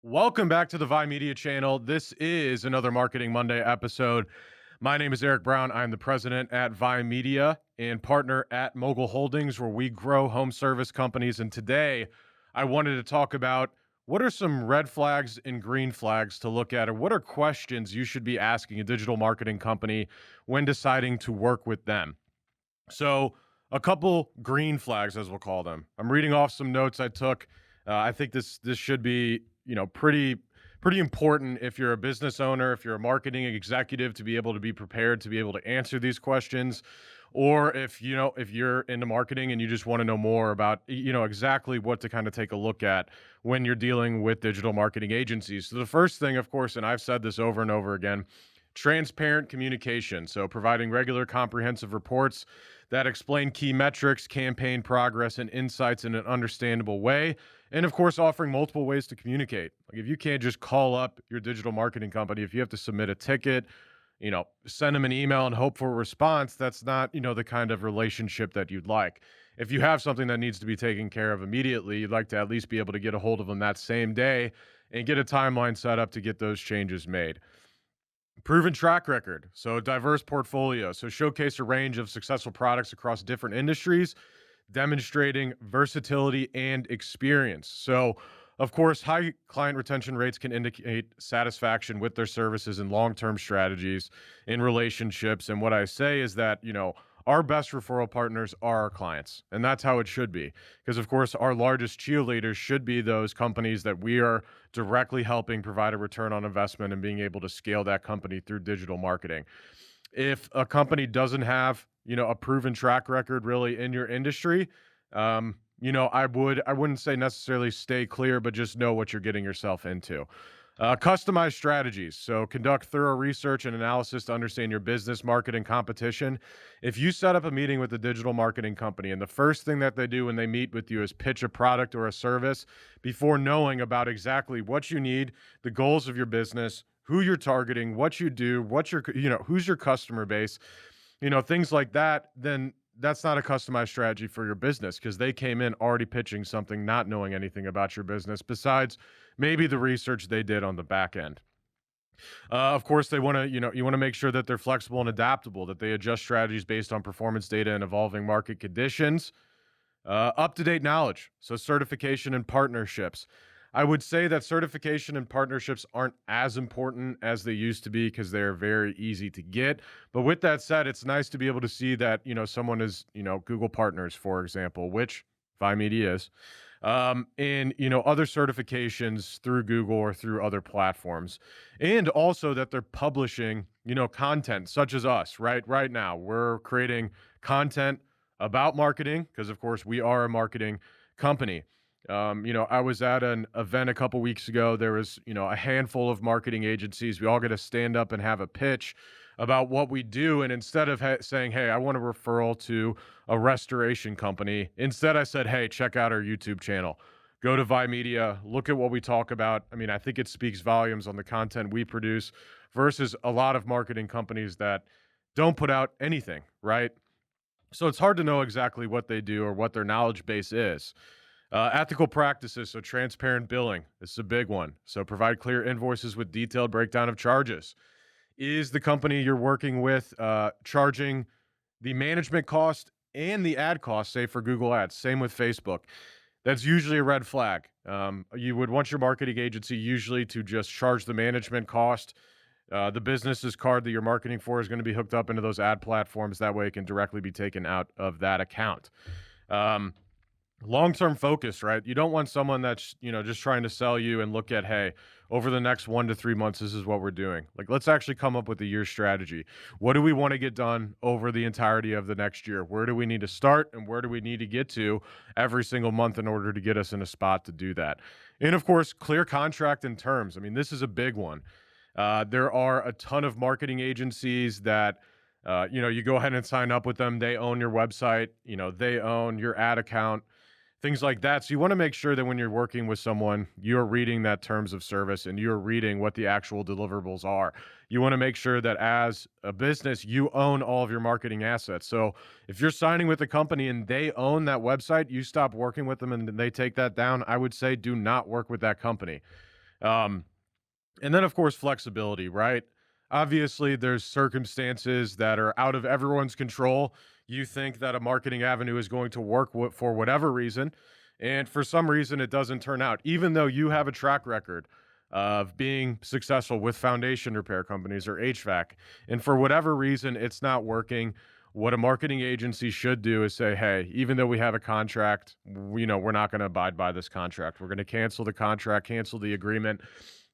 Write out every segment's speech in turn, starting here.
Welcome back to the Vi Media channel. This is another Marketing Monday episode. My name is Eric Brown. I'm the president at Vi Media and partner at Mogul Holdings, where we grow home service companies. And today, I wanted to talk about what are some red flags and green flags to look at, or what are questions you should be asking a digital marketing company when deciding to work with them. So, a couple green flags, as we'll call them. I'm reading off some notes I took. I think this should be pretty important if you're a business owner, if you're a marketing executive, to be able to be prepared to be able to answer these questions, or if you're into marketing and you just want to know more about exactly what to kind of take a look at when you're dealing with digital marketing agencies. So the first thing, of course, and I've said this over and over again, transparent communication. So providing regular comprehensive reports that explain key metrics, campaign progress, and insights in an understandable way. And of course, offering multiple ways to communicate. Like if you can't just call up your digital marketing company, if you have to submit a ticket, send them an email and hope for a response, that's not, the kind of relationship that you'd like. If you have something that needs to be taken care of immediately, you'd like to at least be able to get a hold of them that same day and get a timeline set up to get those changes made. Proven track record, so diverse portfolio. So showcase a range of successful products across different industries, demonstrating versatility and experience. So, of course, high client retention rates can indicate satisfaction with their services and long-term strategies in relationships. And what I say is that, our best referral partners are our clients, and that's how it should be. Because, of course, our largest cheerleaders should be those companies that we are directly helping provide a return on investment and being able to scale that company through digital marketing. If a company doesn't have, a proven track record really in your industry, I wouldn't say necessarily stay clear, but just know what you're getting yourself into. Customized strategies. So conduct thorough research and analysis to understand your business, market, and competition. If you set up a meeting with a digital marketing company and the first thing that they do when they meet with you is pitch a product or a service before knowing about exactly what you need, the goals of your business, who you're targeting, what you do, who's your customer base, things like that, then that's not a customized strategy for your business because they came in already pitching something, not knowing anything about your business besides maybe the research they did on the back end. Of course, they want to, you want to make sure that they're flexible and adaptable, that they adjust strategies based on performance data and evolving market conditions. Up to date knowledge, so certification and partnerships. I would say that certification and partnerships aren't as important as they used to be because they're very easy to get. But with that said, it's nice to be able to see that, someone is, Google Partners, for example, which Vimedia is, and, other certifications through Google or through other platforms. And also that they're publishing, content such as us, right? Right now, we're creating content about marketing because, of course, we are a marketing company. I was at an event a couple weeks ago. There was, a handful of marketing agencies. We all get to stand up and have a pitch about what we do. And instead of saying, "Hey, I want a referral to a restoration company," instead I said, "Hey, check out our YouTube channel. Go to Vi Media. Look at what we talk about." I mean, I think it speaks volumes on the content we produce versus a lot of marketing companies that don't put out anything, right? So it's hard to know exactly what they do or what their knowledge base is. Ethical practices, so transparent billing. This is a big one. So provide clear invoices with detailed breakdown of charges. Is the company you're working with charging the management cost and the ad cost, say for Google Ads? Same with Facebook. That's usually a red flag. You would want your marketing agency usually to just charge the management cost. The business's card that you're marketing for is going to be hooked up into those ad platforms. That way it can directly be taken out of that account. Um, Long-term focus, right? You don't want someone that's, just trying to sell you and look at, hey, over the next 1 to 3 months, this is what we're doing. Like, let's actually come up with a year strategy. What do we want to get done over the entirety of the next year? Where do we need to start and where do we need to get to every single month in order to get us in a spot to do that? And of course, clear contract and terms. I mean, this is a big one. There are a ton of marketing agencies that you go ahead and sign up with them. They own your website, they own your ad account, things like that. So you want to make sure that when you're working with someone, you're reading that terms of service and you're reading what the actual deliverables are. You want to make sure that as a business, you own all of your marketing assets. So if you're signing with a company and they own that website, you stop working with them and they take that down, I would say do not work with that company. Um, and then, of course, flexibility, right? Obviously, there's circumstances that are out of everyone's control. You think that a marketing avenue is going to work for whatever reason, and for some reason, it doesn't turn out, even though you have a track record of being successful with foundation repair companies or HVAC. And for whatever reason, it's not working. What a marketing agency should do is say, hey, even though we have a contract, we're not going to abide by this contract. We're going to cancel the contract, cancel the agreement,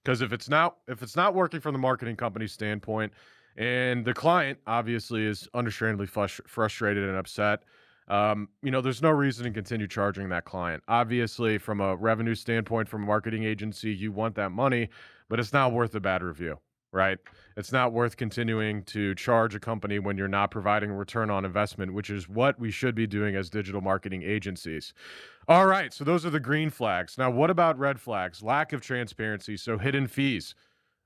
because if it's not working from the marketing company standpoint, and the client obviously is understandably frustrated and upset, there's no reason to continue charging that client. Obviously, from a revenue standpoint, from a marketing agency, you want that money, but it's not worth a bad review, right? It's not worth continuing to charge a company when you're not providing a return on investment, which is what we should be doing as digital marketing agencies. All right, so those are the green flags. Now, what about red flags? Lack of transparency, so hidden fees,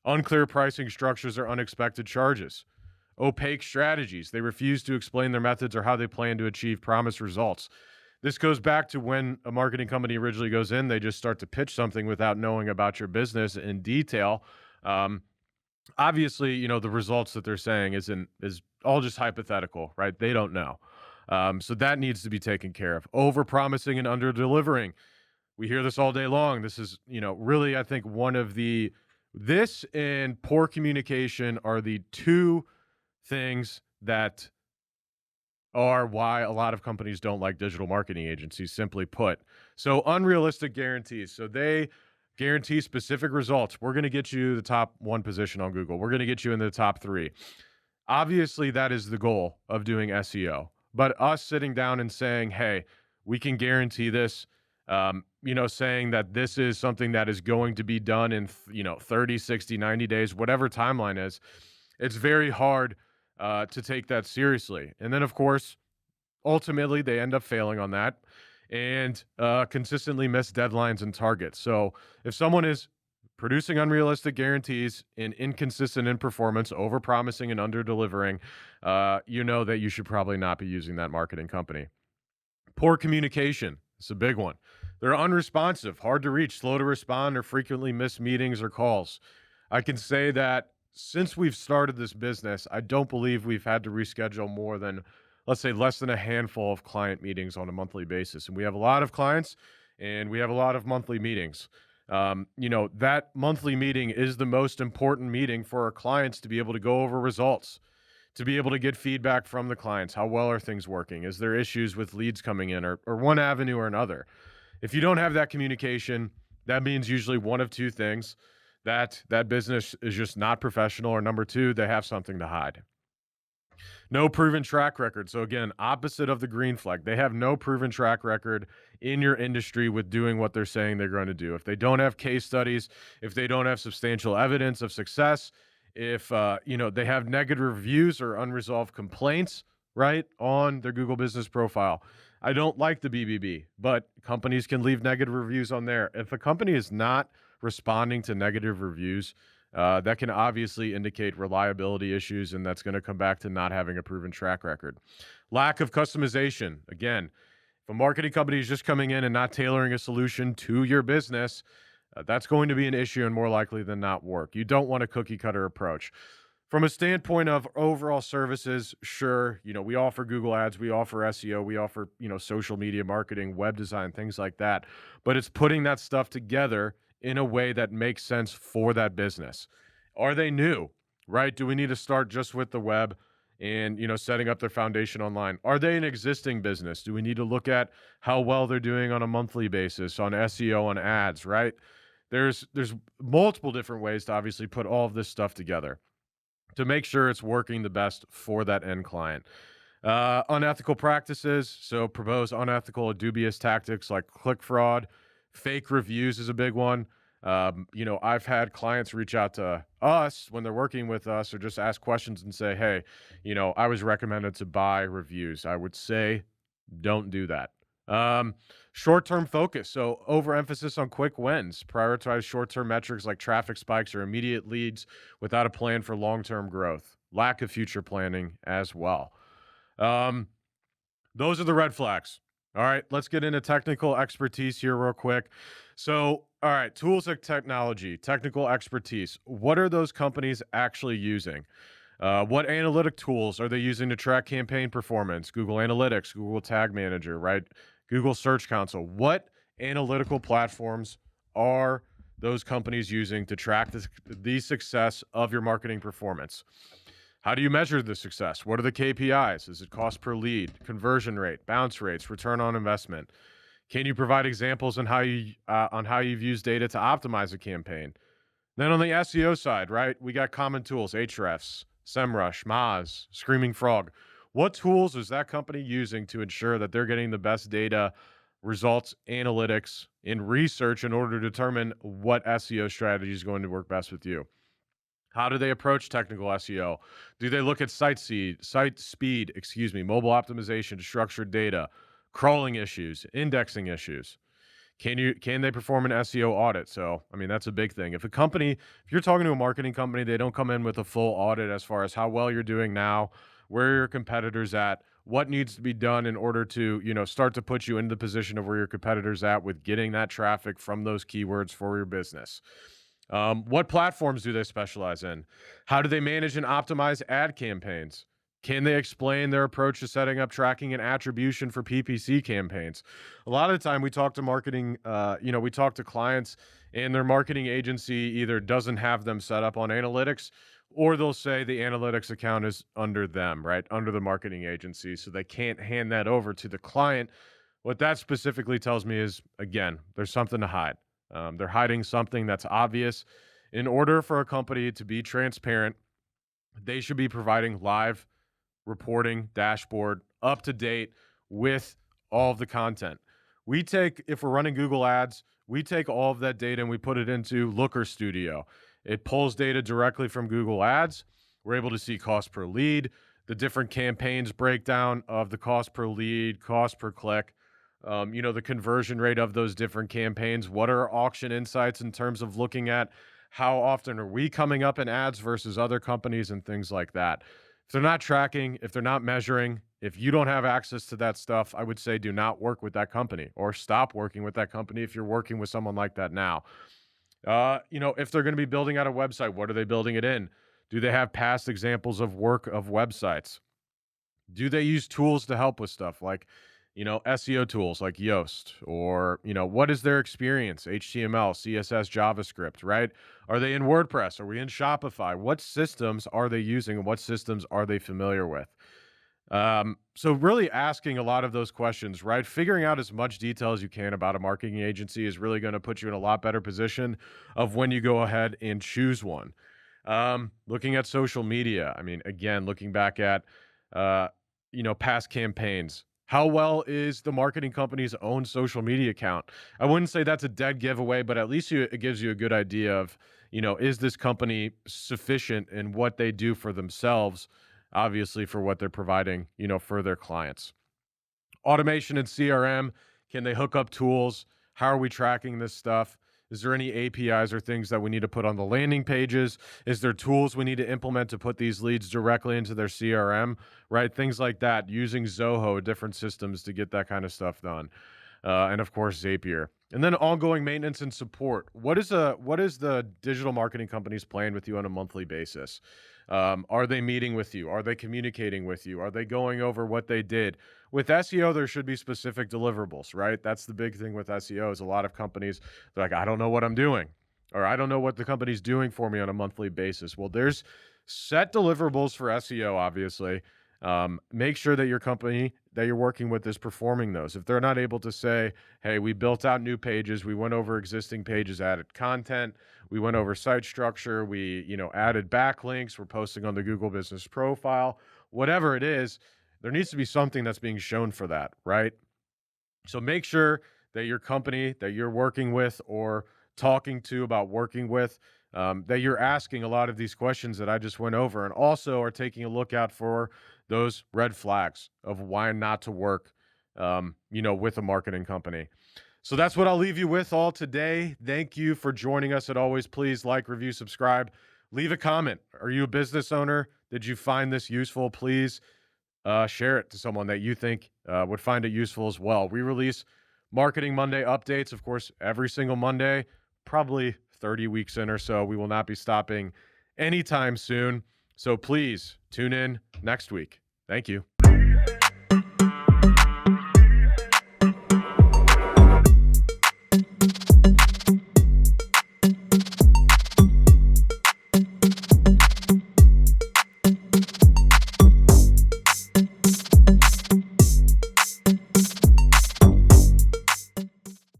unclear pricing structures, or unexpected charges. Opaque strategies, they refuse to explain their methods or how they plan to achieve promised results. This goes back to when a marketing company originally goes in, they just start to pitch something without knowing about your business in detail. Um, Obviously, the results that they're saying is all just hypothetical, right? They don't know. So that needs to be taken care of. Over promising and under delivering. We hear this all day long. This is, really, I think one of this and poor communication are the two things that are why a lot of companies don't like digital marketing agencies, simply put. So, unrealistic guarantees. So, they guarantee specific results. We're going to get you the top one position on Google. We're going to get you in the top three. Obviously, that is the goal of doing SEO. But us sitting down and saying, hey, we can guarantee this, saying that this is something that is going to be done in, 30, 60, 90 days, whatever timeline is, it's very hard to take that seriously. And then, of course, ultimately, they end up failing on that and consistently miss deadlines and targets. So if someone is producing unrealistic guarantees and inconsistent in performance, over-promising and under-delivering, you know that you should probably not be using that marketing company. Poor communication is a big one. They're unresponsive, hard to reach, slow to respond, or frequently miss meetings or calls. I can say that since we've started this business, I don't believe we've had to reschedule more than, let's say, less than a handful of client meetings on a monthly basis. And we have a lot of clients and we have a lot of monthly meetings. That monthly meeting is the most important meeting for our clients to be able to go over results, to be able to get feedback from the clients. How well are things working? Is there issues with leads coming in or one avenue or another? If you don't have that communication, that means usually one of two things: that business is just not professional, or number two, they have something to hide. No proven track record. So again, opposite of the green flag. They have no proven track record in your industry with doing what they're saying they're going to do. If they don't have case studies, if they don't have substantial evidence of success, if they have negative reviews or unresolved complaints, right, on their Google Business Profile. I don't like the BBB, but companies can leave negative reviews on there. If a company is not responding to negative reviews, that can obviously indicate reliability issues, and that's going to come back to not having a proven track record. Lack of customization. Again, if a marketing company is just coming in and not tailoring a solution to your business, that's going to be an issue and more likely than not work. You don't want a cookie cutter approach. From a standpoint of overall services, sure, we offer Google Ads, we offer SEO, we offer, social media marketing, web design, things like that. But it's putting that stuff together in a way that makes sense for that business. Are they new, right? Do we need to start just with the web and, setting up their foundation online? Are they an existing business? Do we need to look at how well they're doing on a monthly basis on SEO, on ads, right? There's multiple different ways to obviously put all of this stuff together to make sure it's working the best for that end client. Unethical practices. So propose unethical or dubious tactics like click fraud. Fake reviews is a big one. I've had clients reach out to us when they're working with us or just ask questions and say, hey, I was recommended to buy reviews. I would say don't do that. Um, Short-term focus. So overemphasis on quick wins. Prioritize short-term metrics like traffic spikes or immediate leads without a plan for long-term growth. Lack of future planning as well. Um, those are the red flags. All right, let's get into technical expertise here real quick. So, all right, tools like technology, technical expertise. What are those companies actually using? What analytic tools are they using to track campaign performance? Google Analytics, Google Tag Manager, right? Google Search Console. What analytical platforms are those companies using to track the success of your marketing performance? How do you measure the success? What are the KPIs? Is it cost per lead, conversion rate, bounce rates, return on investment? Can you provide examples on how you've used data to optimize a campaign? Then on the SEO side, right, we got common tools, Ahrefs, SEMrush, Moz, Screaming Frog. What tools is that company using to ensure that they're getting the best data, results, analytics, and research in order to determine what SEO strategy is going to work best with you? How do they approach technical SEO? Do they look at site speed, mobile optimization, structured data, crawling issues, indexing issues? Can they perform an SEO audit? So, I mean, that's a big thing. If you're talking to a marketing company, they don't come in with a full audit as far as how well you're doing now, where are your competitors at, what needs to be done in order to, start to put you into the position of where your competitors at with getting that traffic from those keywords for your business. What platforms do they specialize in? How do they manage and optimize ad campaigns? Can they explain their approach to setting up tracking and attribution for PPC campaigns? A lot of the time, we talk to we talk to clients, and their marketing agency either doesn't have them set up on analytics, or they'll say the analytics account is under them, right? Under the marketing agency. So they can't hand that over to the client. What that specifically tells me is, again, there's something to hide. They're hiding something that's obvious. In order for a company to be transparent, they should be providing live reporting dashboard up to date with all of the content. If we're running Google ads, we take all of that data and we put it into Looker Studio. It pulls data directly from Google ads. We're able to see cost per lead, the different campaigns breakdown of the cost per lead, cost per click, the conversion rate of those different campaigns. What are our auction insights in terms of looking at how often are we coming up in ads versus other companies and things like that? If they're not tracking, if they're not measuring, if you don't have access to that stuff, I would say do not work with that company or stop working with that company if you're working with someone like that now. If they're going to be building out a website, what are they building it in? Do they have past examples of work of websites? Do they use tools to help with stuff like, SEO tools like Yoast? Or, what is their experience? HTML, CSS, JavaScript, right? Are they in WordPress? Are we in Shopify? What systems are they using and what systems are they familiar with? So really asking a lot of those questions, right? Figuring out as much detail as you can about a marketing agency is really going to put you in a lot better position of when you go ahead and choose one. Looking at social media, I mean, again, looking back at, past campaigns. How well is the marketing company's own social media account? I wouldn't say that's a dead giveaway, but at least it gives you a good idea of, is this company sufficient in what they do for themselves, obviously for what they're providing, for their clients. Automation and CRM, can they hook up tools? How are we tracking this stuff? Is there any APIs or things that we need to put on the landing pages? Is there tools we need to implement to put these leads directly into their CRM, right? Things like that, using Zoho, different systems to get that kind of stuff done. And of course, Zapier. And then ongoing maintenance and support. What is the digital marketing company's plan with you on a monthly basis? Are they meeting with you? Are they communicating with you? Are they going over what they did? With SEO, there should be specific deliverables, right? That's the big thing with SEO is a lot of companies, they're like, I don't know what I'm doing, or I don't know what the company's doing for me on a monthly basis. Well, there's set deliverables for SEO, obviously. Make sure that your company that you're working with is performing those. If they're not able to say, hey, we built out new pages, we went over existing pages, added content, we went over site structure, we, added backlinks, we're posting on the Google Business Profile, whatever it is, there needs to be something that's being shown for that, right? So make sure that your company that you're working with or talking to about working with, that you're asking a lot of these questions that I just went over, and also are taking a look out for those red flags of why not to work, with a marketing company. So that's what I'll leave you with all today. Thank you for joining us. As always, please like, review, subscribe, leave a comment. Are you a business owner? Did you find this useful? Please Share it to someone that you think would find it useful as well. We release Marketing Monday updates, of course, every single Monday, probably 30 weeks in or so. We will not be stopping anytime soon. So please tune in next week. Thank you.